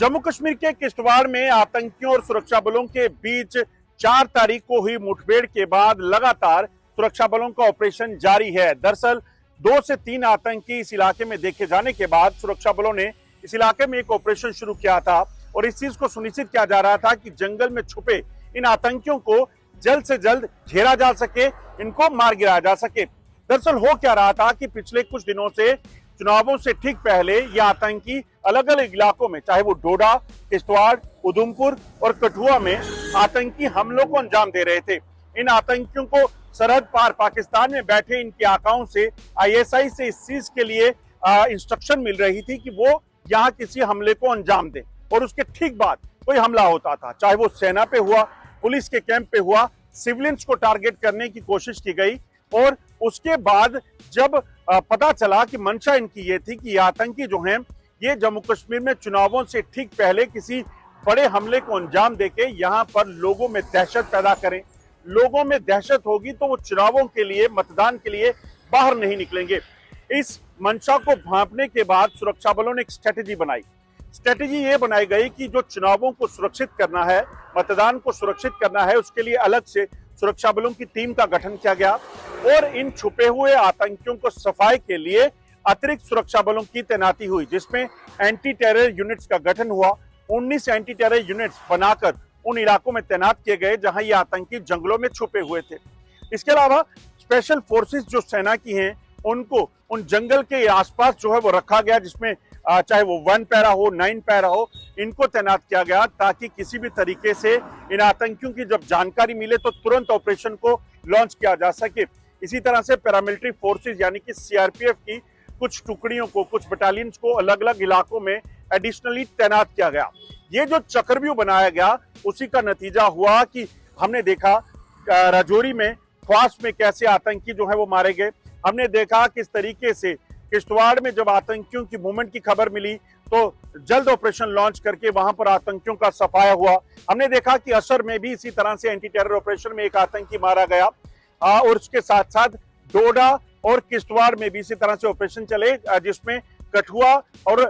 जम्मू कश्मीर के किश्तवाड़ में आतंकियों और सुरक्षा बलों के बीच 4 तारीख को हुई मुठभेड़ के बाद लगातार सुरक्षा बलों का ऑपरेशन जारी है। दरअसल 2 से 3 आतंकी इस इलाके में देखे जाने के बाद सुरक्षा बलों ने इस इलाके में एक ऑपरेशन शुरू किया था और इस चीज को सुनिश्चित किया जा रहा था कि जंगल में छुपे इन आतंकियों को जल्द से जल्द घेरा जा सके, इनको मार गिराया जा सके। दरअसल हो क्या रहा था कि पिछले कुछ दिनों से चुनावों से ठीक पहले ये आतंकी अलग अलग इलाकों में, चाहे वो डोडा, किश्तवाड़, उधमपुर और कठुआ में आतंकी हमलों को अंजाम दे रहे थे। इन आतंकियों को सरहद पार पाकिस्तान में बैठे इनके आकाओं से आईएसआई से इस चीज के लिए इंस्ट्रक्शन मिल रही थी कि वो यहाँ किसी हमले को अंजाम दें और उसके ठीक बाद कोई हमला होता था, चाहे वो सेना पे हुआ, पुलिस के कैंप पे हुआ, सिविलियंस को टारगेट करने की कोशिश की गई। और उसके बाद जब पता चला कि मंशा इनकी ये थी कि ये आतंकी जो हैं ये जम्मू कश्मीर में चुनावों से ठीक पहले किसी बड़े हमले को अंजाम देके यहाँ पर लोगों में दहशत पैदा करें। लोगों में दहशत होगी तो वो चुनावों के लिए, मतदान के लिए बाहर नहीं निकलेंगे। इस मंशा को भांपने के बाद सुरक्षा बलों ने एक स्ट्रेटेजी बनाई। स्ट्रेटेजी ये बनाई गई कि जो चुनावों को सुरक्षित करना है, मतदान को सुरक्षित करना है, उसके लिए अलग से सुरक्षा बलों की टीम का गठन किया गया और इन छुपे हुए आतंकियों को सफाई के लिए अतिरिक्त सुरक्षा बलों की तैनाती हुई, जिसमें एंटी टेरर यूनिट्स का गठन हुआ। 19 एंटी टेरर यूनिट्स बनाकर उन इलाकों में तैनात किए गए जहां ये आतंकी जंगलों में छुपे हुए थे। इसके अलावा स्पेशल फोर्सेस जो सेना की हैं उनको उन जंगल के आसपास जो है वो रखा गया, जिसमें चाहे वो 1 पैरा हो, 9 पैरा हो, इनको तैनात किया गया ताकि किसी भी तरीके से इन आतंकियों की जब जानकारी मिले तो तुरंत ऑपरेशन को लॉन्च किया जा सके। इसी तरह से पैरामिलिट्री फोर्सेस यानी कि सीआरपीएफ की कुछ टुकड़ियों को, कुछ बटालियंस को अलग अलग इलाकों में एडिशनली तैनात किया गया। ये जो चक्रव्यूह बनाया गया उसी का नतीजा हुआ कि हमने देखा राजौरी में, ख्वास में कैसे आतंकी जो है वो मारे गए। हमने देखा किस तरीके से किश्तवाड़ में जब आतंकियों की मूवमेंट की खबर मिली तो जल्द ऑपरेशन लॉन्च करके वहां पर आतंकियों का सफाया हुआ। हमने देखा कि असर में भी इसी तरह से एंटी टेरर ऑपरेशन में एक आतंकी मारा गया और उसके साथ साथ डोडा और किश्तवाड़ में भी इसी तरह से ऑपरेशन चले, जिसमें कठुआ और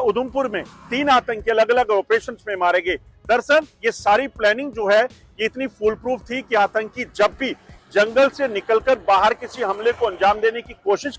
उधमपुर में 3 आतंकी अलग अलग ऑपरेशन में मारे गए। दरअसल ये सारी प्लानिंग जो है ये इतनी फुल प्रूफ थी कि आतंकी जब भी जंगल से निकलकर बाहर किसी हमले को अंजाम देने की कोशिश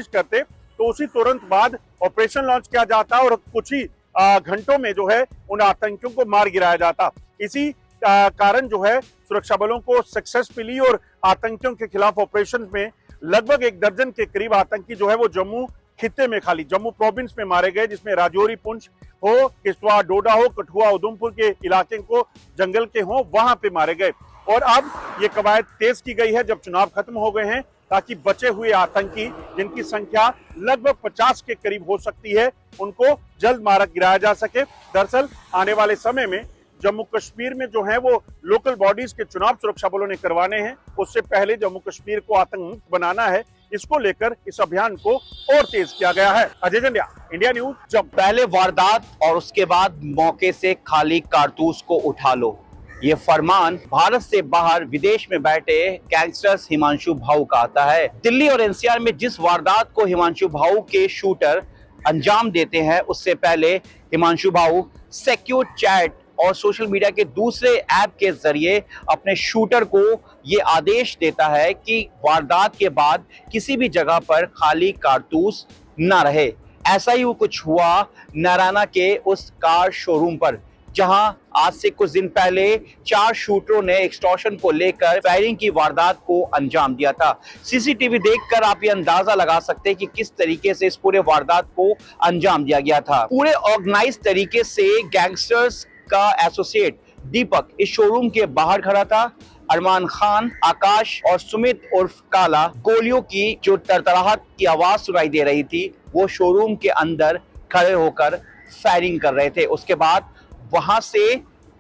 करते तो उसी तुरंत बाद ऑपरेशन लॉन्च किया जाता और कुछ ही घंटों में जो है उन आतंकियों को मार गिराया जाता। इसी कारण जो है सुरक्षा बलों को सक्सेस मिली और आतंकियों के खिलाफ ऑपरेशन में लगभग 1 दर्जन के करीब आतंकी जो है वो जम्मू खित्ते में, खाली जम्मू प्रोविंस में मारे गए, जिसमें राजौरी, पुंछ हो, किश्तवाड़, डोडा हो, कठुआ, उधमपुर के इलाके को जंगल के हो, वहां पे मारे गए। और अब ये कवायद तेज की गई है जब चुनाव खत्म हो गए हैं, ताकि बचे हुए आतंकी, जिनकी संख्या लगभग 50 के करीब हो सकती है, उनको जल्द मार गिराया जा सके। दरअसल आने वाले समय में जम्मू कश्मीर में जो है वो लोकल बॉडीज के चुनाव सुरक्षा बलों ने करवाने हैं। उससे पहले जम्मू कश्मीर को आतंक मुक्त बनाना है, इसको लेकर इस अभियान को और तेज किया गया है। Ajay Jandiya, India News. जब पहले वारदात और उसके बाद मौके से खाली कारतूस को उठा लो, ये फरमान भारत से बाहर विदेश में बैठे गैंगस्टर्स हिमांशु भाऊ का आता है। दिल्ली और एनसीआर में जिस वारदात को हिमांशु भाऊ के शूटर अंजाम देते हैं, उससे पहले हिमांशु भाऊ सिक्योर चैट और सोशल मीडिया के दूसरे ऐप के जरिए अपने शूटर को ये आदेश देता है कि वारदात के बाद किसी भी जगह पर खाली कारतूस ना रहे। ऐसा ही कुछ हुआ नारायण के उस कार शोरूम पर, जहां आज से कुछ दिन पहले 4 शूटरों ने एक्सटॉर्शन को लेकर फायरिंग की वारदात को अंजाम दिया था। सीसीटीवी देखकर आप ये अंदाजा लगा सकते हैं कि किस तरीके से इस पूरे वारदात को अंजाम दिया गया था। पूरे ऑर्गेनाइज तरीके से गैंगस्टर्स का एसोसिएट दीपक इस शोरूम के बाहर खड़ा था। अरमान खान, आकाश और सुमित उर्फ काला, गोलियों की जो तरतराहट की आवाज सुनाई दे रही थी, वो शोरूम के अंदर खड़े होकर फायरिंग कर रहे थे। उसके बाद वहां से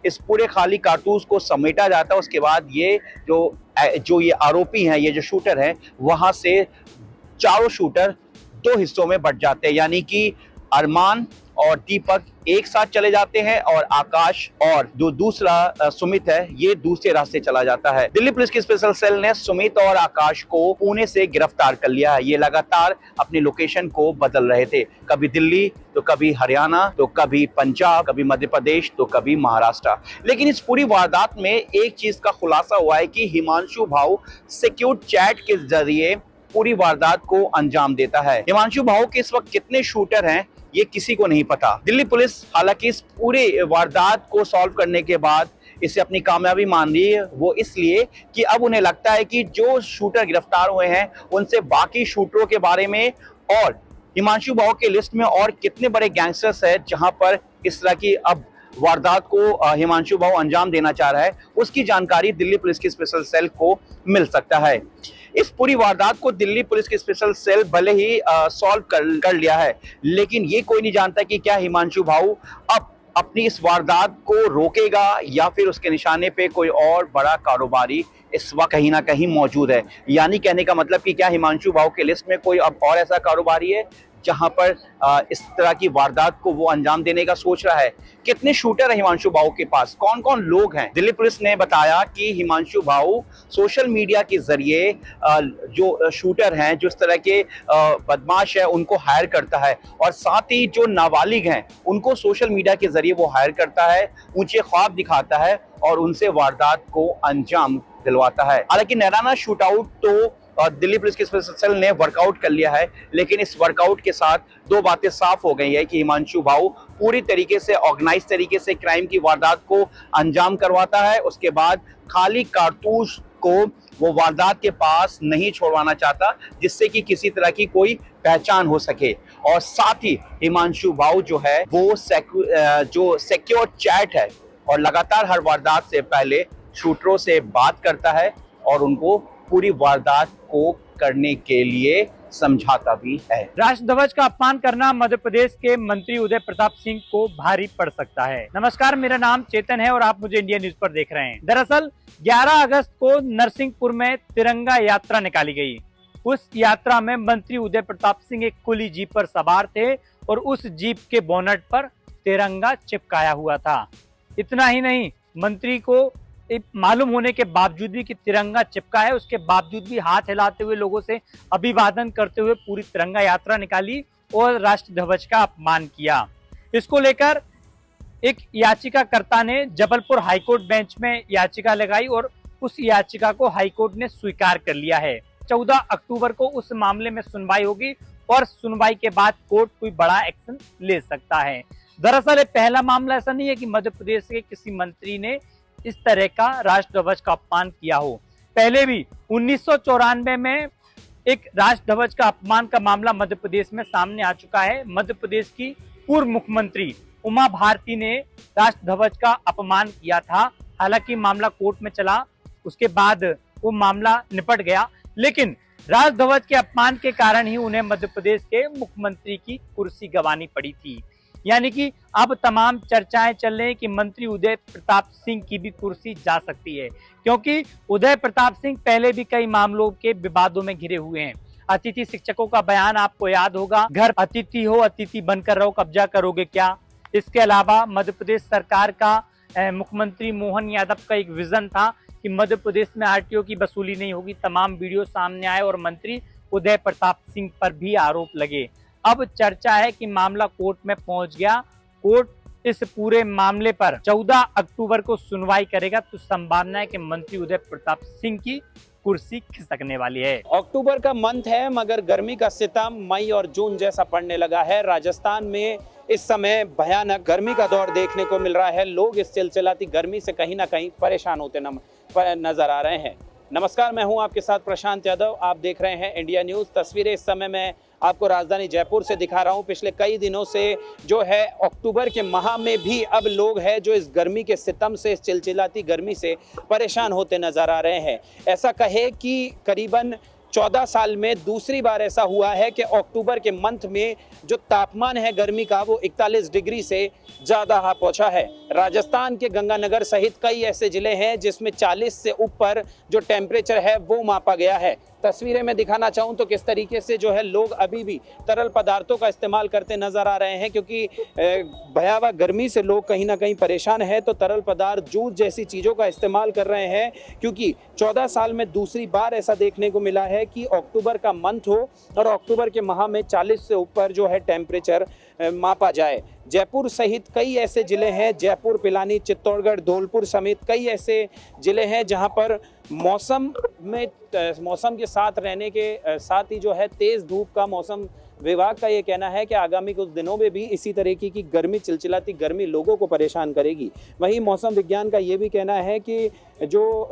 इस पूरे खाली कारतूस को समेटा जाता है। उसके बाद ये जो ये आरोपी हैं, ये जो शूटर हैं, वहां से चारों शूटर 2 हिस्सों में बंट जाते हैं, यानी कि अरमान और दीपक एक साथ चले जाते हैं और आकाश और जो दूसरा सुमित है ये दूसरे रास्ते चला जाता है। दिल्ली पुलिस की स्पेशल सेल ने सुमित और आकाश को पुणे से गिरफ्तार कर लिया है। ये लगातार अपनी लोकेशन को बदल रहे थे, कभी दिल्ली तो कभी हरियाणा तो कभी पंजाब, कभी मध्य प्रदेश तो कभी महाराष्ट्र। लेकिन इस पूरी वारदात में एक चीज का खुलासा हुआ है कि हिमांशु भाऊ सिक्योर चैट के जरिए पूरी वारदात को अंजाम देता है। हिमांशु भाऊ के इस वक्त कितने शूटर हैं ये किसी को नहीं पता। दिल्ली पुलिस हालांकि इस पूरे वारदात को सॉल्व करने के बाद इसे अपनी कामयाबी मान रही है, वो इसलिए कि अब उन्हें लगता है कि जो शूटर गिरफ्तार हुए हैं उनसे बाकी शूटरों के बारे में और हिमांशु भाऊ के लिस्ट में और कितने बड़े गैंगस्टर्स हैं जहां पर इस तरह की अब वारदात को हिमांशु भाऊ अंजाम देना चाह रहा है, उसकी जानकारी दिल्ली पुलिस की स्पेशल सेल को मिल सकता है। इस पूरी वारदात को दिल्ली पुलिस की स्पेशल सेल भले ही सॉल्व कर लिया है, लेकिन ये कोई नहीं जानता कि क्या हिमांशु भाऊ अब अपनी इस वारदात को रोकेगा या फिर उसके निशाने पे कोई और बड़ा कारोबारी इस वक्त कहीं ना कहीं मौजूद है। यानी कहने का मतलब कि क्या हिमांशु भाऊ के लिस्ट में कोई अब और ऐसा कारोबारी है जहां पर इस तरह की वारदात को वो अंजाम देने का सोच रहा है। कितने शूटर है हिमांशु भाऊ के पास, कौन कौन लोग हैं? दिल्ली पुलिस ने बताया कि हिमांशु भाऊ सोशल मीडिया के जरिए जो शूटर हैं, जो इस तरह के बदमाश है उनको हायर करता है और साथ ही जो नाबालिग हैं उनको सोशल मीडिया के जरिए वो हायर करता है, ऊंचे ख्वाब दिखाता है और उनसे वारदात को अंजाम दिलवाता है। हालांकि नैराना शूटआउट तो दिल्ली पुलिस की स्पेशल सेल ने वर्कआउट कर लिया है, लेकिन इस वर्कआउट के साथ दो बातें साफ हो गई है कि हिमांशु भाऊ पूरी तरीके से ऑर्गेनाइज तरीके से क्राइम की वारदात को अंजाम करवाता है। उसके बाद खाली कारतूस को वो वारदात के पास नहीं छोड़वाना चाहता जिससे कि किसी तरह की कोई पहचान हो सके। और साथ ही हिमांशु भाऊ जो है वो जो सिक्योर चैट है और लगातार हर वारदात से पहले शूटरों से बात करता है और उनको पूरी वारदात को करने के लिए समझाता भी है। राष्ट्रध्वज का अपमान करना मध्य प्रदेश के मंत्री उदय प्रताप सिंह को भारी पड़ सकता है। नमस्कार, मेरा नाम चेतन है और आप मुझे इंडिया न्यूज पर देख रहे हैं। दरअसल 11 अगस्त को नरसिंहपुर में तिरंगा यात्रा निकाली गई। उस यात्रा में मंत्री उदय प्रताप सिंह एक खुली जीप पर सवार थे और उस जीप के बोनट पर तिरंगा चिपकाया हुआ था। इतना ही नहीं, मंत्री को मालूम होने के बावजूद भी कि तिरंगा चिपका है, उसके बावजूद भी हाथ हिलाते हुए लोगों से अभिवादन करते हुए पूरी तिरंगा यात्रा निकाली और राष्ट्र ध्वज का अपमान किया। इसको लेकर एक याचिकाकर्ता ने जबलपुर हाईकोर्ट बेंच में याचिका लगाई और उस याचिका को हाईकोर्ट ने स्वीकार कर लिया है। 14 अक्टूबर को उस मामले में सुनवाई होगी और सुनवाई के बाद कोर्ट कोई बड़ा एक्शन ले सकता है। दरअसल पहला मामला ऐसा नहीं है कि मध्य प्रदेश के किसी मंत्री ने इस तरह का राष्ट्र ध्वज का अपमान किया हो। पहले भी 1994 में एक राष्ट्र ध्वज का अपमान का मामला मध्य प्रदेश में सामने आ चुका है। मध्य प्रदेश की पूर्व मुख्यमंत्री उमा भारती ने राष्ट्र ध्वज का अपमान किया था। हालांकि मामला कोर्ट में चला, उसके बाद वो मामला निपट गया, लेकिन राष्ट्र ध्वज के अपमान के कारण ही उन्हें मध्य प्रदेश के मुख्यमंत्री की कुर्सी गंवानी पड़ी थी। यानी कि अब तमाम चर्चाएं चल रही हैं कि मंत्री उदय प्रताप सिंह की भी कुर्सी जा सकती है, क्योंकि उदय प्रताप सिंह पहले भी कई मामलों के विवादों में घिरे हुए हैं। अतिथि शिक्षकों का बयान आपको याद होगा, घर अतिथि हो अतिथि बनकर रहो, कब्जा करोगे क्या। इसके अलावा मध्य प्रदेश सरकार का मुख्यमंत्री मोहन यादव का एक विजन था कि मध्य प्रदेश में आरटीओ की वसूली नहीं होगी। तमाम वीडियो सामने आए और मंत्री उदय प्रताप सिंह पर भी आरोप लगे। अब चर्चा है कि मामला कोर्ट में पहुंच गया। कोर्ट इस पूरे मामले पर 14 अक्टूबर को सुनवाई करेगा, तो संभावना है कि मंत्री उदय प्रताप सिंह की कुर्सी खिसकने वाली है। अक्टूबर का मंथ है मगर गर्मी का सितम मई और जून जैसा पड़ने लगा है। राजस्थान में इस समय भयानक गर्मी का दौर देखने को मिल रहा है। लोग इस चिलचिलाती गर्मी से कहीं ना कहीं परेशान होते नजर आ रहे हैं। नमस्कार, मैं हूं आपके साथ प्रशांत यादव। आप देख रहे हैं इंडिया न्यूज़। तस्वीरें इस समय मैं आपको राजधानी जयपुर से दिखा रहा हूं। पिछले कई दिनों से जो है अक्टूबर के माह में भी अब लोग हैं जो इस गर्मी के सितम से, इस चिलचिलाती गर्मी से परेशान होते नजर आ रहे हैं। ऐसा कहे कि करीबन 14 साल में दूसरी बार ऐसा हुआ है कि अक्टूबर के मंथ में जो तापमान है गर्मी का वो 41 डिग्री से ज़्यादा पहुंचा है। राजस्थान के गंगानगर सहित कई ऐसे जिले हैं जिसमें 40 से ऊपर जो टेम्परेचर है वो मापा गया है। तस्वीरें में दिखाना चाहूँ तो किस तरीके से जो है लोग अभी भी तरल पदार्थों का इस्तेमाल करते नजर आ रहे हैं, क्योंकि भयावह गर्मी से लोग कहीं ना कहीं परेशान हैं। तो तरल पदार्थ, जूस जैसी चीज़ों का इस्तेमाल कर रहे हैं, क्योंकि 14 साल में दूसरी बार ऐसा देखने को मिला है कि अक्टूबर का मंथ हो और अक्टूबर के माह में 40 से ऊपर जो है टेम्परेचर मापा जाए। जयपुर सहित कई ऐसे ज़िले हैं, जयपुर, पिलानी, चित्तौड़गढ़, धौलपुर समेत कई ऐसे ज़िले हैं जहां पर मौसम के साथ रहने के साथ ही जो है तेज़ धूप का मौसम विभाग का ये कहना है कि आगामी कुछ दिनों में भी इसी तरीके की गर्मी, चिलचिलाती गर्मी लोगों को परेशान करेगी। वहीं मौसम विज्ञान का ये भी कहना है कि जो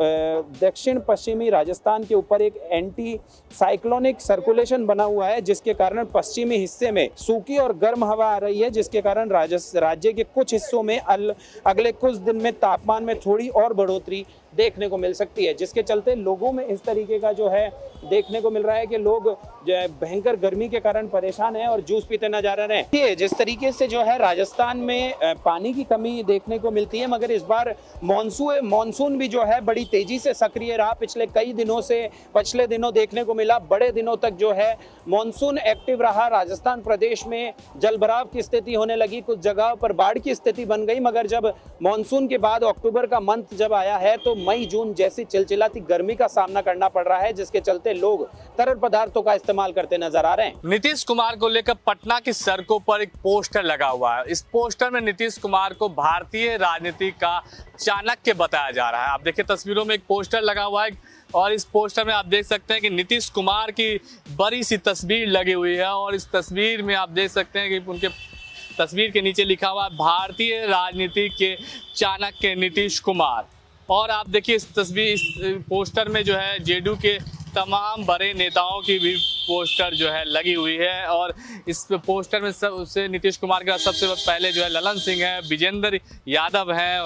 दक्षिण पश्चिमी राजस्थान के ऊपर एक एंटी साइक्लोनिक सर्कुलेशन बना हुआ है, जिसके कारण पश्चिमी हिस्से में सूखी और गर्म हवा आ रही है, जिसके कारण राज्य के कुछ हिस्सों में अगले कुछ दिन में तापमान में थोड़ी और बढ़ोतरी देखने को मिल सकती है, जिसके चलते लोगों में इस तरीके का जो है देखने को मिल रहा है कि लोग भयंकर गर्मी के कारण परेशान हैं और जूस पीते नजर आ रहे हैं। जिस तरीके से जो है राजस्थान में पानी की कमी देखने को मिलती है, मगर इस बार मानसून भी जो है बड़ी तेजी से सक्रिय रहा। पिछले कई दिनों से पिछले दिनों देखने को मिला, बड़े दिनों तक जो है मानसून एक्टिव रहा। राजस्थान प्रदेश में जलभराव की स्थिति होने लगी, कुछ जगहों पर बाढ़ की स्थिति बन गई, मगर जब मानसून के बाद अक्टूबर का मंथ जब आया है तो मई जून जैसी चिलचिलाती गर्मी का सामना करना पड़ रहा है, जिसके चलते लोग तरल पदार्थों का इस्तेमाल करते नजर आ रहे हैं। नीतीश कुमार को लेकर पटना की सड़कों पर एक पोस्टर लगा हुआ है। इस पोस्टर में नीतीश कुमार को भारतीय राजनीति का चाणक्य बताया जा रहा है। आप देखिए तस्वीरों में एक पोस्टर लगा हुआ है और इस पोस्टर में आप देख सकते हैं कि नीतीश कुमार की बड़ी सी तस्वीर लगी हुई है और इस तस्वीर में आप देख सकते हैं कि उनके तस्वीर के नीचे लिखा हुआ है भारतीय राजनीति के चाणक्य नीतीश कुमार। और आप देखिए इस तस्वीर, इस पोस्टर में जो है जेडीयू के तमाम बड़े नेताओं की भी पोस्टर जो है लगी हुई है और इस पोस्टर में सबसे नीतीश कुमार का सबसे पहले जो है ललन सिंह है, विजेंद्र यादव हैं,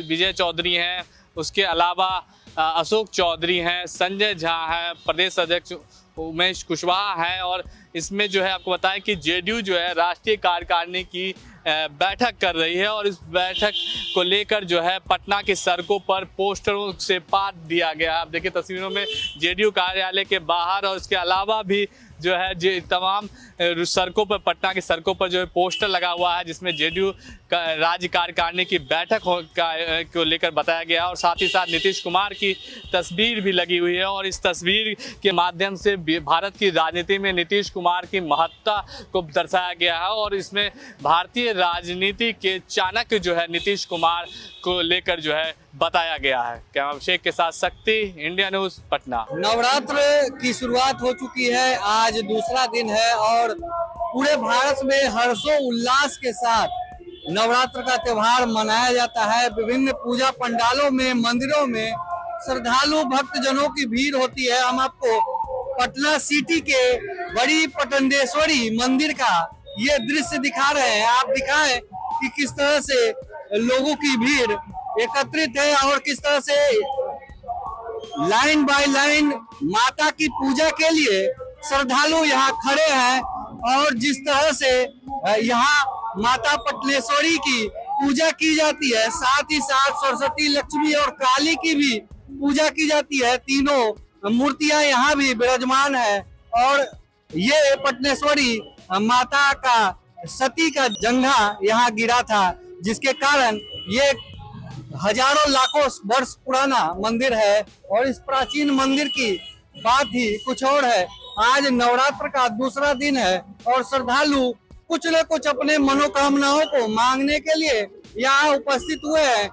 विजय चौधरी हैं, उसके अलावा अशोक चौधरी हैं, संजय झा हैं, प्रदेश अध्यक्ष उमेश कुशवाहा हैं। और इसमें जो है आपको बताएं कि जेडीयू जो है राष्ट्रीय कार्यकारिणी की बैठक कर रही है और इस बैठक को लेकर जो है पटना की सड़कों पर पोस्टरों से पात दिया गया। आप देखिए तस्वीरों में जेडीयू कार्यालय के बाहर और इसके अलावा भी जो है तमाम सड़कों पर, पटना की सड़कों पर जो है पोस्टर लगा हुआ है जिसमें जेडीयू का राज्य कार्यकारिणी की बैठक को लेकर बताया गया और साथ ही साथ नीतीश कुमार की तस्वीर भी लगी हुई है। और इस तस्वीर के माध्यम से भारत की राजनीति में नीतीश कुमार की महत्ता को दर्शाया गया है और इसमें भारतीय राजनीति के चाणक्य जो है नीतीश कुमार को लेकर जो है बताया गया है। कैमरा अभिषेक के साथ शक्ति, इंडिया न्यूज, पटना। नवरात्र की शुरुआत हो चुकी है, आज दूसरा दिन है और पूरे भारत में हर्षो उल्लास के साथ नवरात्र का त्योहार मनाया जाता है। विभिन्न पूजा पंडालों में, मंदिरों में श्रद्धालु भक्तजनों की भीड़ होती है। हम आपको पटना सिटी के बड़ी पटनेश्वरी मंदिर का ये दृश्य दिखा रहे हैं। आप दिखाएं कि किस तरह से लोगों की भीड़ एकत्रित है और किस तरह से लाइन बाय लाइन माता की पूजा के लिए श्रद्धालु यहाँ खड़े हैं और जिस तरह से यहाँ माता पटनेश्वरी की पूजा की जाती है, साथ ही साथ सरस्वती, लक्ष्मी और काली की भी पूजा की जाती है। तीनों मूर्तियां यहाँ भी विराजमान है और ये पटनेश्वरी माता का सती का जंघा यहाँ गिरा था, जिसके कारण ये हजारों लाखों वर्ष पुराना मंदिर है और इस प्राचीन मंदिर की बात ही कुछ और है। आज नवरात्र का दूसरा दिन है और श्रद्धालु कुछ न कुछ अपने मनोकामनाओं को मांगने के लिए यहाँ उपस्थित हुए हैं।